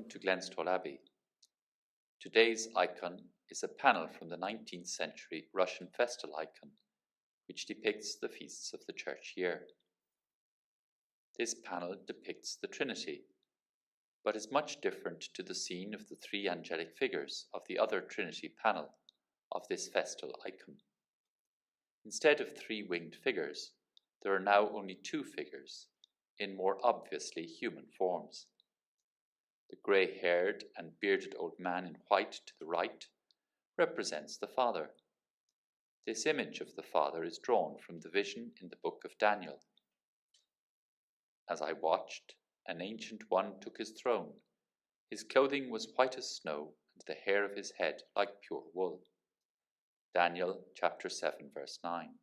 Welcome to Glenstal Abbey. Today's icon is a panel from the 19th century Russian Festal Icon, which depicts the feasts of the church year. This panel depicts the Trinity, but is much different to the scene of the three angelic figures of the other Trinity panel of this festal icon. Instead of three winged figures, there are now only two figures, in more obviously human forms. The grey-haired and bearded old man in white to the right represents the Father. This image of the Father is drawn from the vision in the book of Daniel. As I watched, an ancient one took his throne. His clothing was white as snow, and the hair of his head like pure wool. Daniel chapter 7 verse 9.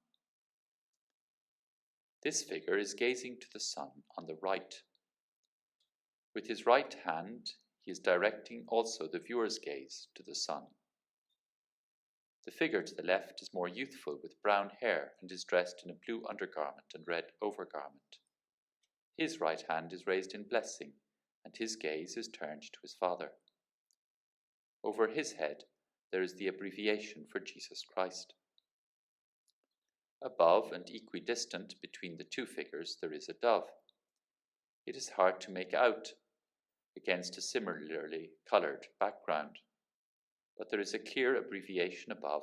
This figure is gazing to the sun on the right. With his right hand, he is directing also the viewer's gaze to the sun. The figure to the left is more youthful with brown hair and is dressed in a blue undergarment and red overgarment. His right hand is raised in blessing, and his gaze is turned to his Father. Over his head there is the abbreviation for Jesus Christ. Above and equidistant between the two figures there is a dove. It is hard to make out against a similarly coloured background, but there is a clear abbreviation above,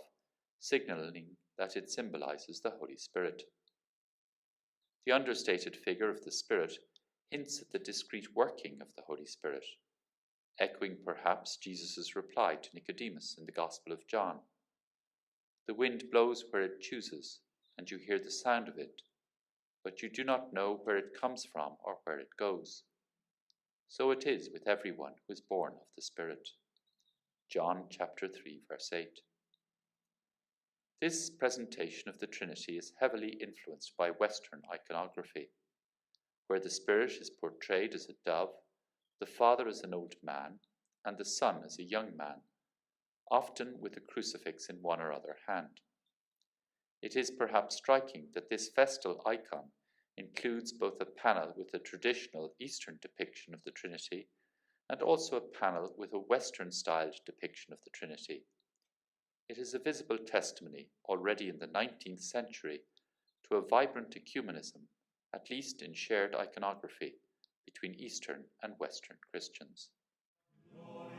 signalling that it symbolises the Holy Spirit. The understated figure of the Spirit hints at the discreet working of the Holy Spirit, echoing perhaps Jesus' reply to Nicodemus in the Gospel of John. The wind blows where it chooses, and you hear the sound of it, but you do not know where it comes from or where it goes. So it is with everyone who is born of the Spirit. John chapter 3 verse 8. This presentation of the Trinity is heavily influenced by Western iconography, where the Spirit is portrayed as a dove, the Father as an old man, and the Son as a young man, often with a crucifix in one or other hand. It is perhaps striking that this festal icon includes both a panel with a traditional Eastern depiction of the Trinity and also a panel with a Western-styled depiction of the Trinity. It is a visible testimony, already in the 19th century, to a vibrant ecumenism, at least in shared iconography, between Eastern and Western Christians. Glory